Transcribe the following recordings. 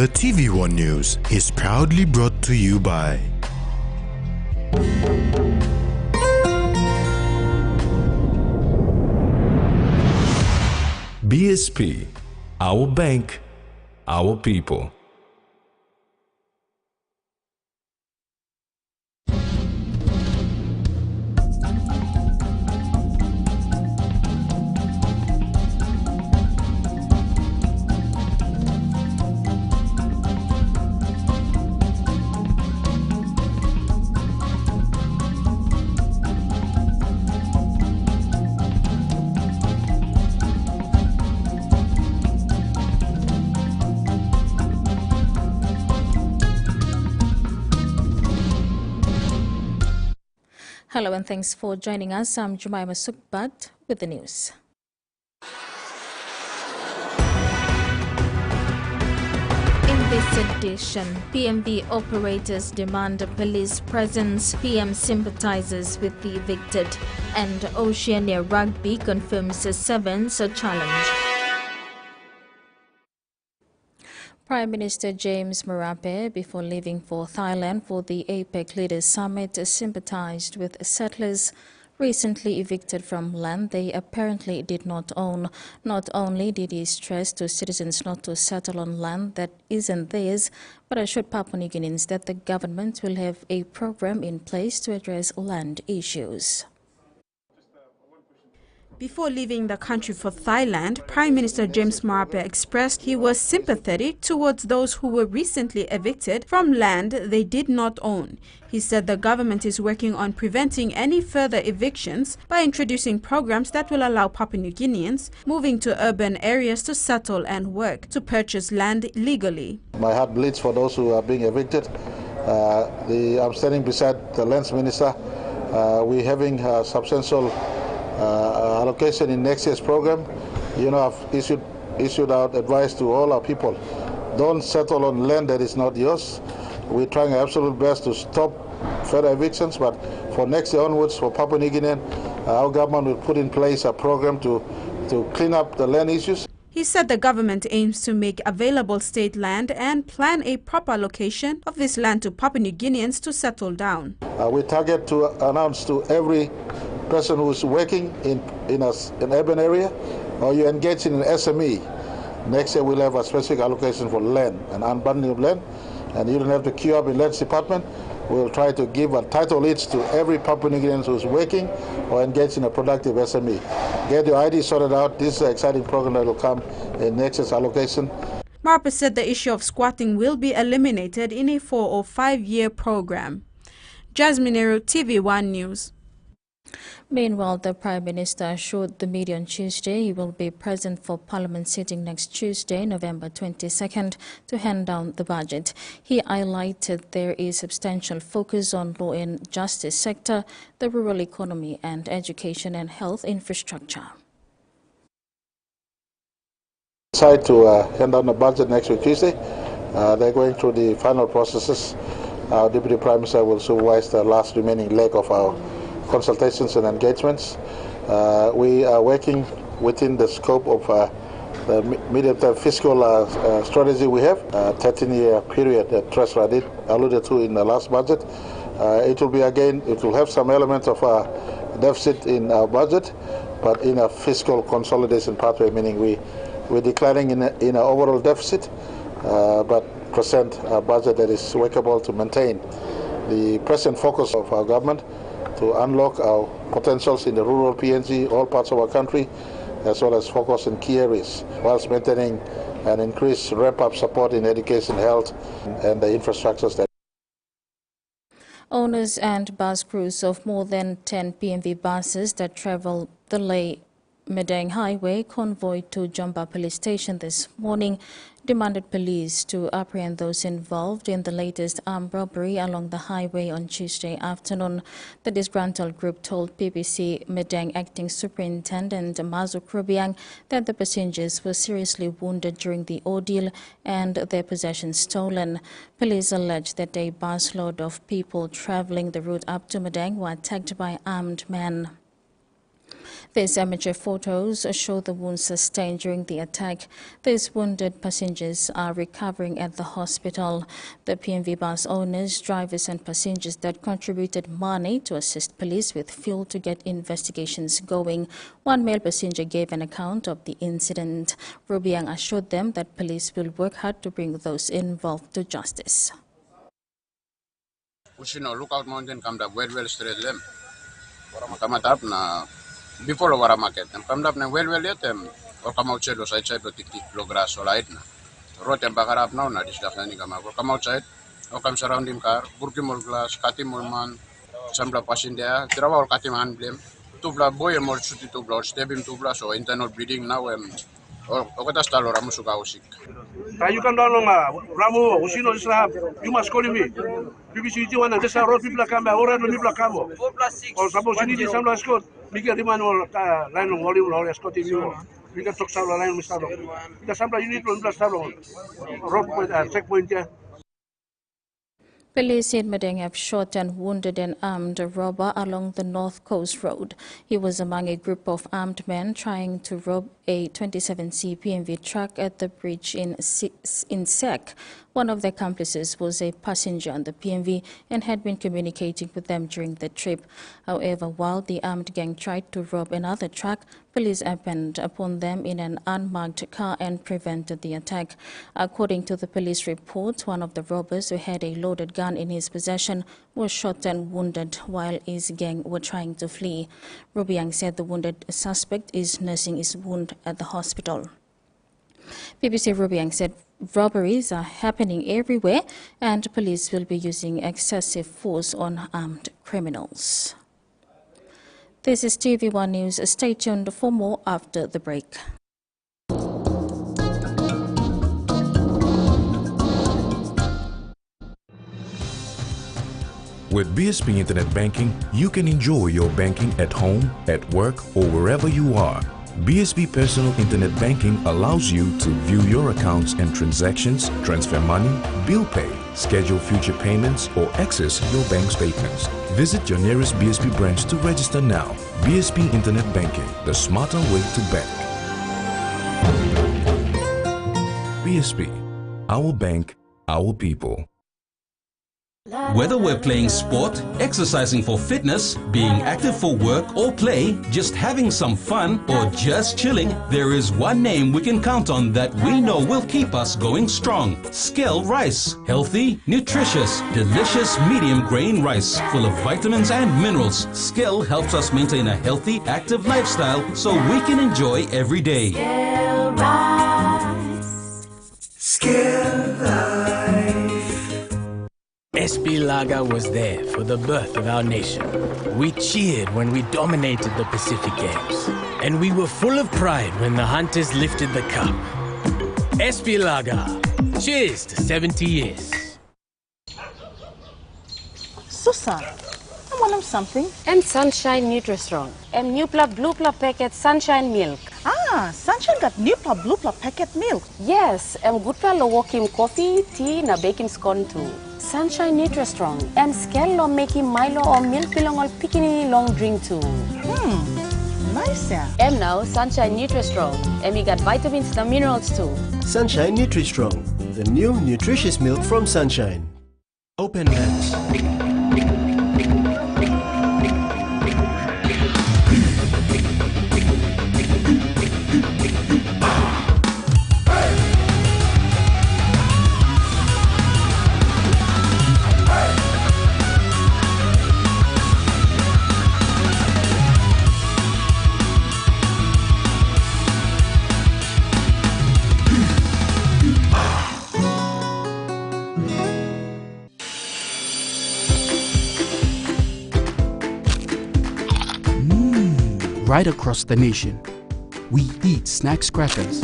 The TVWAN News is proudly brought to you by BSP, our bank, our people. Hello and thanks for joining us. I'm Jumaima Sukbat with the news. In this edition, PNG operators demand a police presence, PM sympathizes with the evicted, and Oceania Rugby confirms a sevens challenge. Prime Minister James Marape, before leaving for Thailand for the APEC Leaders Summit, sympathized with settlers recently evicted from land they apparently did not own. Not only did he stress to citizens not to settle on land that isn't theirs, but assured Papua New Guineans that the government will have a program in place to address land issues. Before leaving the country for Thailand, Prime Minister James Marape expressed he was sympathetic towards those who were recently evicted from land they did not own. He said the government is working on preventing any further evictions by introducing programs that will allow Papua New Guineans moving to urban areas to settle and work to purchase land legally. My heart bleeds for those who are being evicted. I'm standing beside the Lands Minister. We're having substantial allocation in next year's program. You know, I've issued out advice to all our people. Don't settle on land that is not yours. We're trying our absolute best to stop further evictions, but for next year onwards, for Papua New Guinea, our government will put in place a program to clean up the land issues. He said the government aims to make available state land and plan a proper allocation of this land to Papua New Guineans to settle down. We target to announce to every person who is working in an urban area or you engage in an SME, next year we'll have a specific allocation for land, an unbundling of land, and you don't have to queue up in Lands Department. We'll try to give a title each to every Papua New Guinean who is working or engaged in a productive SME. Get your ID sorted out. This is an exciting program that will come in next year's allocation. Marape said the issue of squatting will be eliminated in a 4 or 5 year program. Jasmine Nero, TVWAN News. Meanwhile, the Prime Minister assured the media on Tuesday he will be present for Parliament sitting next Tuesday, November 22nd, to hand down the budget. He highlighted there is substantial focus on law and justice sector, the rural economy and education and health infrastructure. Decide to hand down the budget next week Tuesday. They're going through the final processes. Our Deputy Prime Minister will supervise the last remaining leg of our consultations and engagements. We are working within the scope of the medium-term fiscal strategy we have, 13-year period that Treasurer did alluded to in the last budget. It will have some element of a deficit in our budget, but in a fiscal consolidation pathway, meaning we're declining in an overall deficit, but present a budget that is workable to maintain the present focus of our government to unlock our potentials in the rural PNG, all parts of our country, as well as focus in key areas, whilst maintaining an increased ramp-up support in education, health, and the infrastructures that. Owners and bus crews of more than 10 PNG buses that travel the Leh-Medang Highway convoy to Jomba Police Station this morning demanded police to apprehend those involved in the latest armed robbery along the highway on Tuesday afternoon. The disgruntled group told PPC Medang Acting Superintendent Mazu Krubiang that the passengers were seriously wounded during the ordeal and their possessions stolen. Police alleged that a busload of people traveling the route up to Medang were attacked by armed men. These amateur photos show the wounds sustained during the attack. These wounded passengers are recovering at the hospital. The PNV bus owners, drivers and passengers that contributed money to assist police with fuel to get investigations going. One male passenger gave an account of the incident. Rubiang assured them that police will work hard to bring those involved to justice. Lookout Mountain come up well straight them. Come up na before Wara market. Come up na well yet or come outside or side to tik grass or light na. Road and bagarap now na discussion come up. Come outside or come surrounding car, Burkimul glass, Katimul man, some passenger, Travel Katiman blame. Tubla boy and more shoot to blood, stab him to blood, so internal bleeding now or Okata or Ramusuka usik. You come down Ramu, Usino Islam, you must call me. BBC TVWAN and this road people come by already people come. Or suppose you need some Scott, we get the man or line of volume or Scott in you. We can talk some line with Salo. Because sometimes you need to understand road point and checkpoint there. Police in Madang have shot and wounded an armed robber along the North Coast Road. He was among a group of armed men trying to rob a 27C PNV truck at the bridge in Sek. One of the accomplices was a passenger on the PNV and had been communicating with them during the trip. However, while the armed gang tried to rob another truck, police happened upon them in an unmarked car and prevented the attack. According to the police report, one of the robbers who had a loaded gun in his possession was shot and wounded while his gang were trying to flee. Rubiang said the wounded suspect is nursing his wound at the hospital. BBC Rubiang said robberies are happening everywhere and police will be using excessive force on armed criminals. This is TVWAN News. Stay tuned for more after the break. With BSP Internet Banking, you can enjoy your banking at home, at work, or wherever you are. BSP Personal Internet Banking allows you to view your accounts and transactions, transfer money, bill pay, schedule future payments, or access your bank statements. Visit your nearest BSP branch to register now. BSP Internet Banking, the smarter way to bank. BSP, our bank, our people. Whether we're playing sport, exercising for fitness, being active for work or play, just having some fun, or just chilling, there is one name we can count on that we know will keep us going strong. Skell Rice. Healthy, nutritious, delicious medium grain rice full of vitamins and minerals. Skell helps us maintain a healthy, active lifestyle so we can enjoy every day. Skell Rice. Skell Life. SP Lager was there for the birth of our nation. We cheered when we dominated the Pacific Games. And we were full of pride when the Hunters lifted the cup. SP Lager. Cheers to 70 years. Susan, I want something. And Sunshine Nutri-Strong. And new blue packet Sunshine milk. Ah, Sunshine got new blue packet milk. Yes, and good walking coffee, tea, na baking scone too. Sunshine Nutri-Strong and Skell making Milo or milk belong all picking long drink too. Nice yeah. And now Sunshine Nutri-Strong and we got vitamins and minerals too. Sunshine Nutri-Strong, the new nutritious milk from Sunshine. Open lens. Right across the nation, we eat snacks crackers.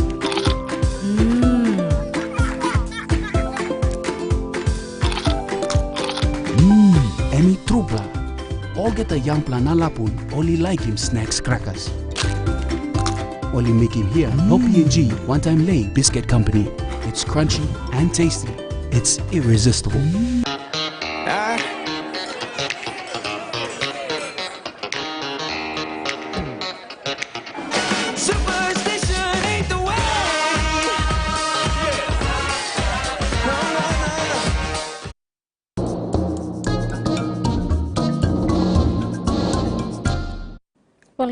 Emi Trubla. All get a young planalapun, only like him snacks crackers. Only make him here, no PNG, one-time lay biscuit company. It's crunchy and tasty. It's irresistible.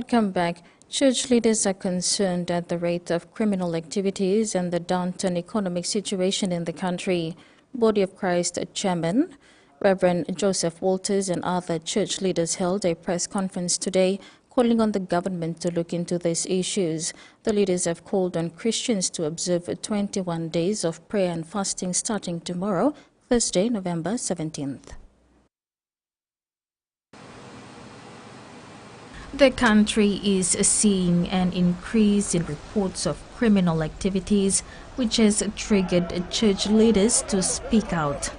Welcome back. Church leaders are concerned at the rate of criminal activities and the downturn economic situation in the country. Body of Christ Chairman Reverend Joseph Walters and other church leaders held a press conference today calling on the government to look into these issues. The leaders have called on Christians to observe 21 days of prayer and fasting starting tomorrow, Thursday, November 17th. The country is seeing an increase in reports of criminal activities, which has triggered church leaders to speak out.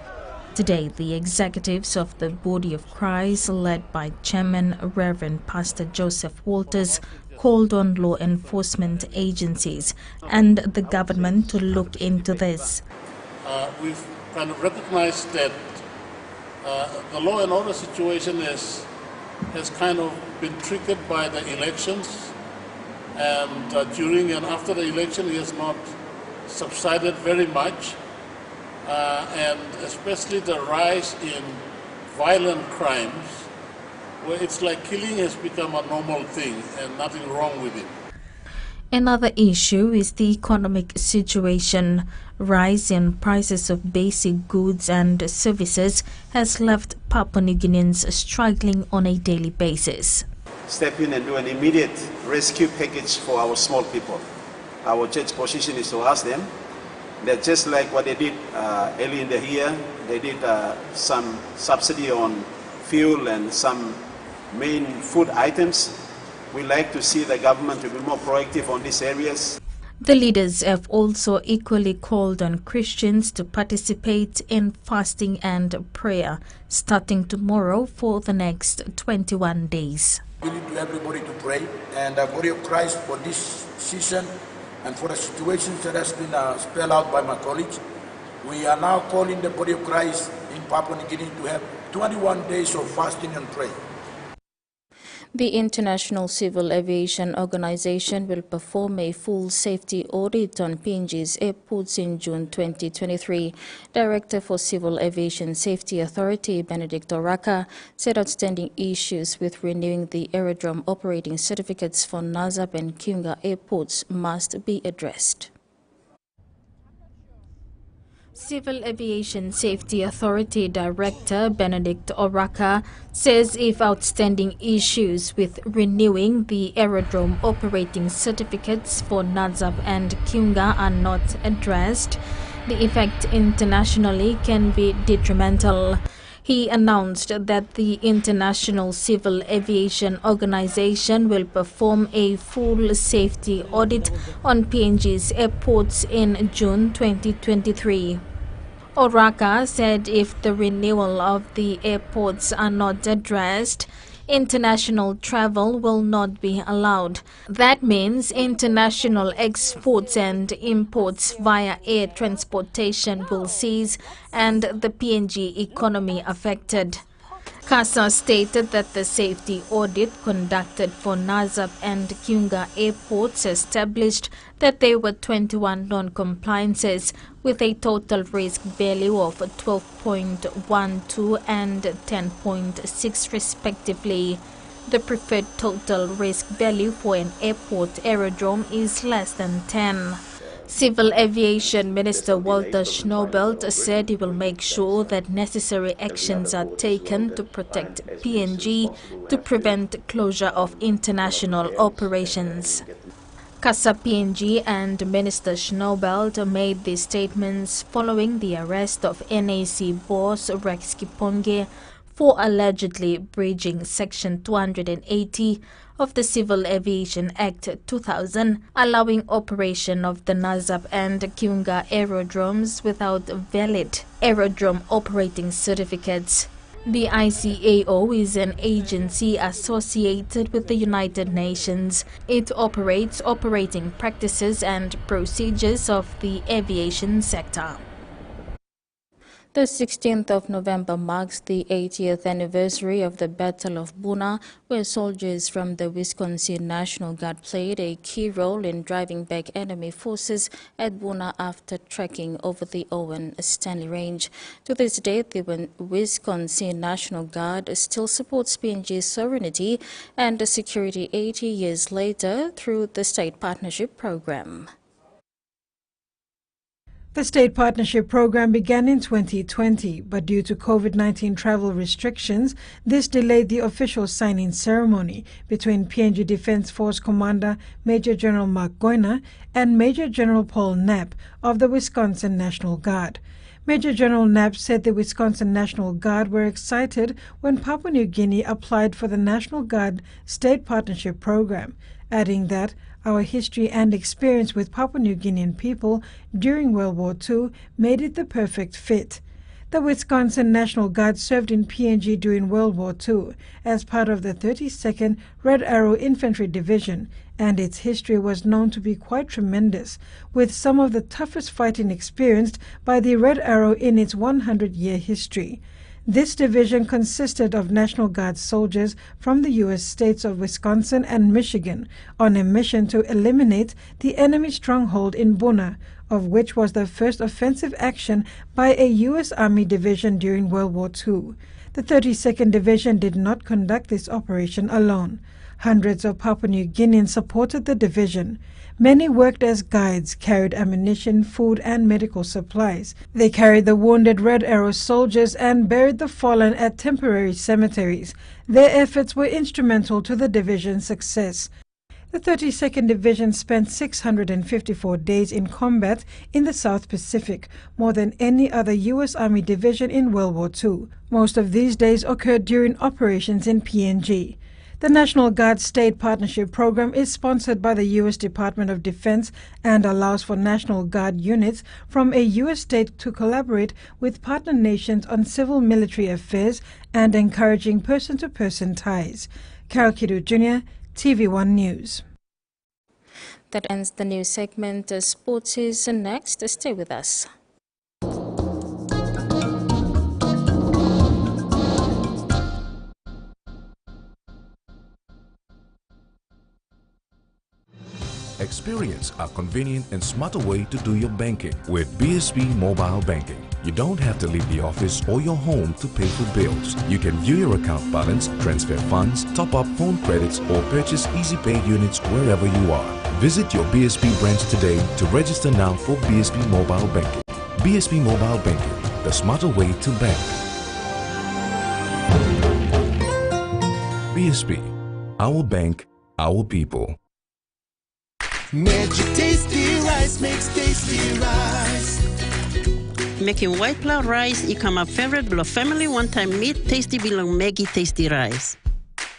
Today, the executives of the Body of Christ, led by Chairman Reverend Pastor Joseph Walters, called on law enforcement agencies and the government to look into this. We've kind of recognized that the law and order situation has kind of been triggered by the elections, and during and after the election it has not subsided very much, and especially the rise in violent crimes, where it's like killing has become a normal thing and nothing wrong with it. Another issue is the economic situation. Rise in prices of basic goods and services has left Papua New Guineans struggling on a daily basis. Step in and do an immediate rescue package for our small people. Our church position is to ask them that just like what they did early in the year, they did some subsidy on fuel and some main food items. We like to see the government to be more proactive on these areas. The leaders have also equally called on Christians to participate in fasting and prayer starting tomorrow for the next 21 days. We need to everybody to pray, and the Body of Christ for this season and for the situations that has been spelled out by my colleagues, we are now calling the Body of Christ in Papua New Guinea to have 21 days of fasting and prayer. The International Civil Aviation Organization will perform a full safety audit on PNG's airports in June 2023. Director for Civil Aviation Safety Authority, Benedict Oraka, said outstanding issues with renewing the aerodrome operating certificates for Nazab and Kiunga airports must be addressed. Civil Aviation Safety Authority Director Benedict Oraka says if outstanding issues with renewing the aerodrome operating certificates for Nazab and Kiunga are not addressed, the effect internationally can be detrimental. He announced that the International Civil Aviation Organization will perform a full safety audit on PNG's airports in June 2023. Oraka said if the renewal of the airports are not addressed, international travel will not be allowed. That means international exports and imports via air transportation will cease and the PNG economy affected. CASA stated that the safety audit conducted for Nazab and Kiunga airports established that there were 21 non-compliances with a total risk value of 12.12 and 10.6 respectively. The preferred total risk value for an airport aerodrome is less than 10. Civil Aviation Minister Walter Schnobelt said he will make sure that necessary actions are taken to protect PNG to prevent closure of international operations. CASA PNG and Minister Schnobelt made these statements following the arrest of NAC boss Rex Kiponge for allegedly breaching Section 280 of the Civil Aviation Act 2000, allowing operation of the Nazab and Kiunga aerodromes without valid aerodrome operating certificates. The ICAO is an agency associated with the United Nations. It operates operating practices and procedures of the aviation sector. The 16th of November marks the 80th anniversary of the Battle of Buna, where soldiers from the Wisconsin National Guard played a key role in driving back enemy forces at Buna after trekking over the Owen Stanley Range. To this day, the Wisconsin National Guard still supports PNG's sovereignty and security 80 years later through the State Partnership Program. The State Partnership Program began in 2020, but due to COVID-19 travel restrictions, this delayed the official signing ceremony between PNG Defense Force Commander Major General Mark Goyner and Major General Paul Knapp of the Wisconsin National Guard. Major General Knapp said the Wisconsin National Guard were excited when Papua New Guinea applied for the National Guard State Partnership Program, adding that our history and experience with Papua New Guinean people during World War II made it the perfect fit. The Wisconsin National Guard served in PNG during World War II as part of the 32nd Red Arrow Infantry Division, and its history was known to be quite tremendous, with some of the toughest fighting experienced by the Red Arrow in its 100-year history. This division consisted of National Guard soldiers from the U.S. states of Wisconsin and Michigan on a mission to eliminate the enemy stronghold in Buna, of which was the first offensive action by a U.S. Army division during World War II. The 32nd Division did not conduct this operation alone. Hundreds of Papua New Guineans supported the division. Many worked as guides, carried ammunition, food, and medical supplies. They carried the wounded Red Arrow soldiers and buried the fallen at temporary cemeteries. Their efforts were instrumental to the division's success. The 32nd Division spent 654 days in combat in the South Pacific, more than any other U.S. Army division in World War II. Most of these days occurred during operations in PNG. The National Guard State Partnership Program is sponsored by the U.S. Department of Defense and allows for National Guard units from a U.S. state to collaborate with partner nations on civil military affairs and encouraging person-to-person ties. Carol Kidu Jr., TVWAN News. That ends the news segment. Sports is next. Stay with us. Experience a convenient and smarter way to do your banking with BSB Mobile Banking. You don't have to leave the office or your home to pay for bills. You can view your account balance, transfer funds, top up phone credits, or purchase Easy Pay units wherever you are. Visit your BSB branch today to register now for BSB Mobile Banking. BSB Mobile Banking, the smarter way to bank. BSB, our bank, our people. Magic Tasty Rice makes tasty rice. Making white flour rice become my favorite below family one-time meat tasty bilang Maggie Tasty Rice.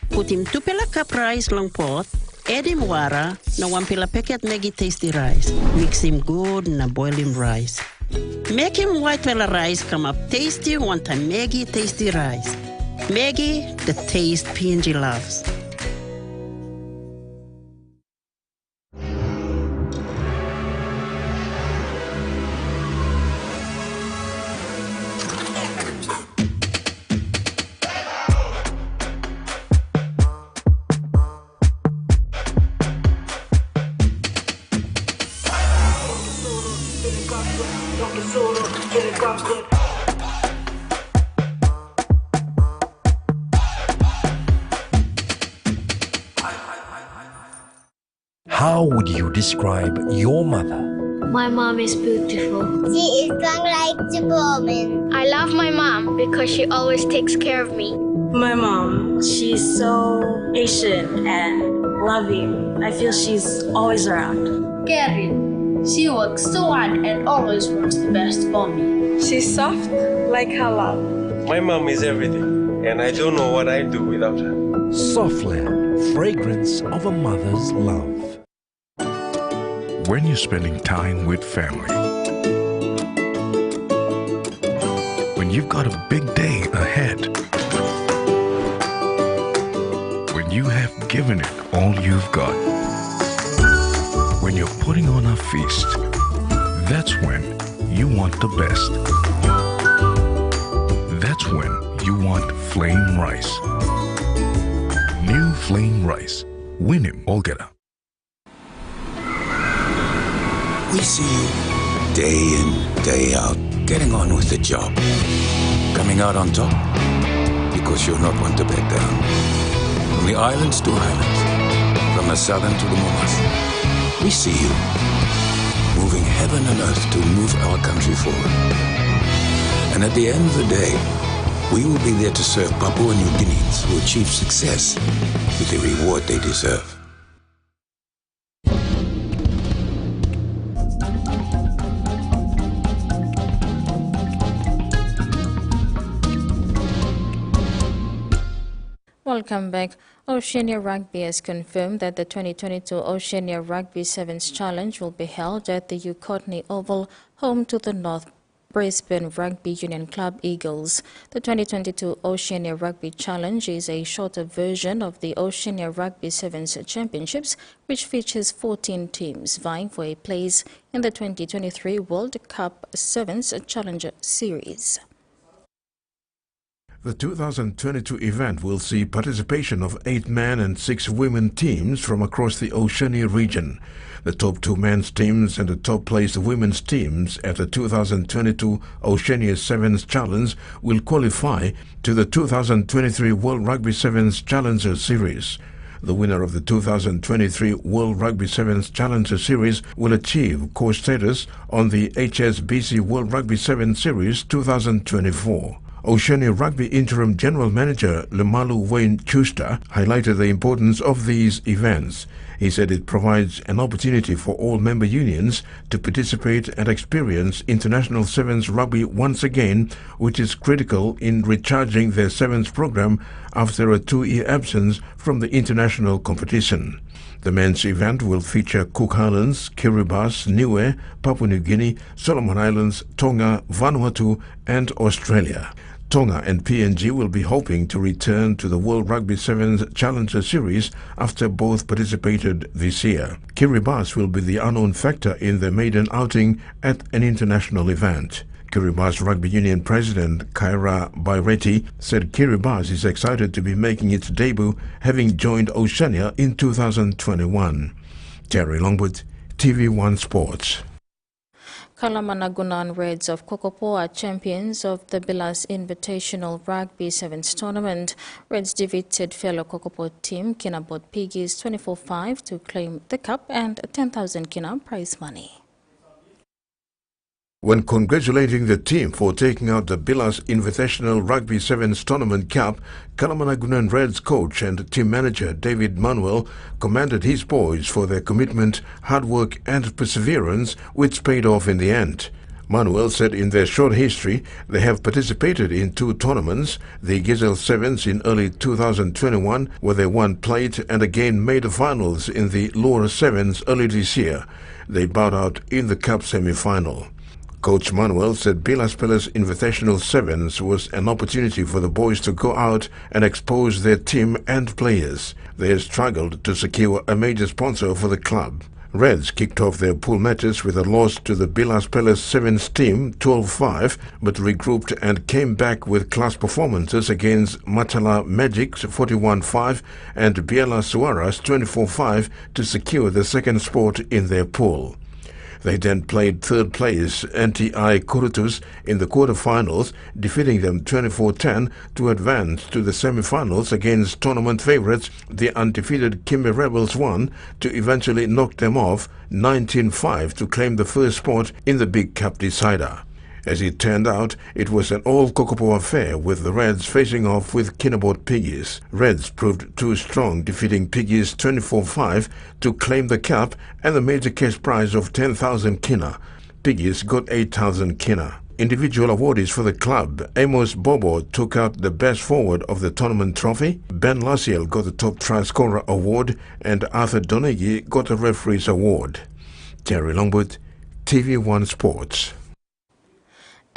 Put him 2 pela cup rice long pot, add him water, na 1 pela packet Maggie Tasty Rice. Mix him good na boil him rice. Make him white flour rice come up tasty one-time Maggie Tasty Rice. Maggie, the taste PNG loves. How would you describe your mother? My mom is beautiful. She is strong like Superwoman. I love my mom because she always takes care of me. My mom, she's so patient and loving. I feel she's always around. Caring. She works so hard and always wants the best for me. She's soft like her love. My mom is everything, and I don't know what I'd do without her. Softland, fragrance of a mother's love. When you're spending time with family, when you've got a big day ahead, when you have given it all you've got, when you're putting on a feast, that's when you want the best. That's when you want flame rice. New flame rice. Win him altogether. We see you day in, day out, getting on with the job. Coming out on top because you're not one to back down. From the islands to highlands, from the southern to the north, we see you moving heaven and earth to move our country forward. And at the end of the day, we will be there to serve Papua New Guineans who achieve success with the reward they deserve. Welcome back. Oceania Rugby has confirmed that the 2022 Oceania Rugby Sevens Challenge will be held at the Courtney Oval, home to the North Brisbane Rugby Union Club Eagles. The 2022 Oceania Rugby Challenge is a shorter version of the Oceania Rugby Sevens Championships, which features 14 teams vying for a place in the 2023 World Cup Sevens Challenger Series. The 2022 event will see participation of 8 men and 6 women teams from across the Oceania region. The top 2 men's teams and the top-placed women's teams at the 2022 Oceania Sevens Challenge will qualify to the 2023 World Rugby Sevens Challenger Series. The winner of the 2023 World Rugby Sevens Challenger Series will achieve core status on the HSBC World Rugby Sevens Series 2024. Oceania Rugby Interim General Manager Lemalu Wayne Chuster highlighted the importance of these events. He said it provides an opportunity for all member unions to participate and experience international sevens rugby once again, which is critical in recharging their sevens program after a 2-year absence from the international competition. The men's event will feature Cook Islands, Kiribati, Niue, Papua New Guinea, Solomon Islands, Tonga, Vanuatu and Australia. Tonga and PNG will be hoping to return to the World Rugby Sevens Challenger Series after both participated this year. Kiribati will be the unknown factor in their maiden outing at an international event. Kiribati Rugby Union President Kaira Baireti said Kiribati is excited to be making its debut, having joined Oceania in 2021. Terry Longwood, TV1 Sports. Kalamanagunan Reds of Kokopo are champions of the Bilas Invitational Rugby Sevens Tournament. Reds defeated fellow Kokopo team Kinabot Piggies 24-5 to claim the cup and 10,000 Kina prize money. When congratulating the team for taking out the Bilas Invitational Rugby Sevens Tournament Cup, Kalamanagunan Reds coach and team manager David Manuel commended his boys for their commitment, hard work and perseverance, which paid off in the end. Manuel said in their short history, they have participated in 2 tournaments, the Gazelle Sevens in early 2021, where they won plate and again made the finals in the Lower Sevens early this year. They bowed out in the Cup semi-final. Coach Manuel said Bilas Palace Invitational Sevens was an opportunity for the boys to go out and expose their team and players. They have struggled to secure a major sponsor for the club. Reds kicked off their pool matches with a loss to the Bilas Palace Sevens team 12-5, but regrouped and came back with class performances against Matala Magics 41-5 and Biela Suaras 24-5 to secure the second spot in their pool. They then played third place NTI Kurutus in the quarterfinals, defeating them 24-10 to advance to the semi-finals against tournament favourites, the undefeated Kimbe Rebels 1, to eventually knock them off 19-5 to claim the first spot in the Big Cup decider. As it turned out, it was an all-Kokopo affair, with the Reds facing off with Kinabot Piggies. Reds proved too strong, defeating Piggies 24-5 to claim the cup and the major cash prize of 10,000 kina. Piggies got 8,000 kina. Individual awardees for the club: Amos Bobo took out the best forward of the tournament trophy, Ben Lasiel got the top try scorer award, and Arthur Donegi got a referee's award. Terry Longwood, TV1 Sports.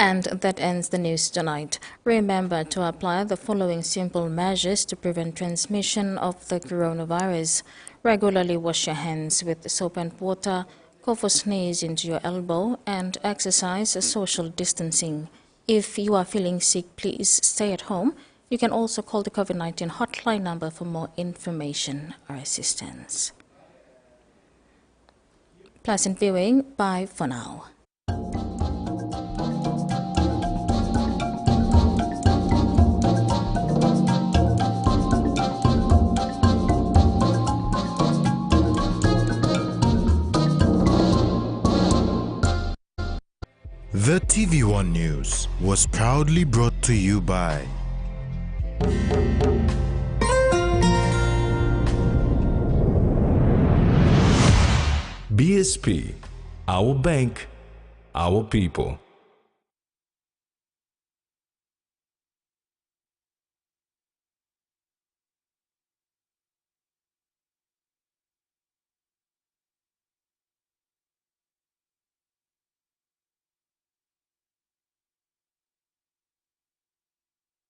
And that ends the news tonight. Remember to apply the following simple measures to prevent transmission of the coronavirus. Regularly wash your hands with soap and water, cough or sneeze into your elbow, and exercise social distancing. If you are feeling sick, please stay at home. You can also call the COVID-19 hotline number for more information or assistance. Pleasant viewing. Bye for now. The TVWAN News was proudly brought to you by BSP, our bank, our people.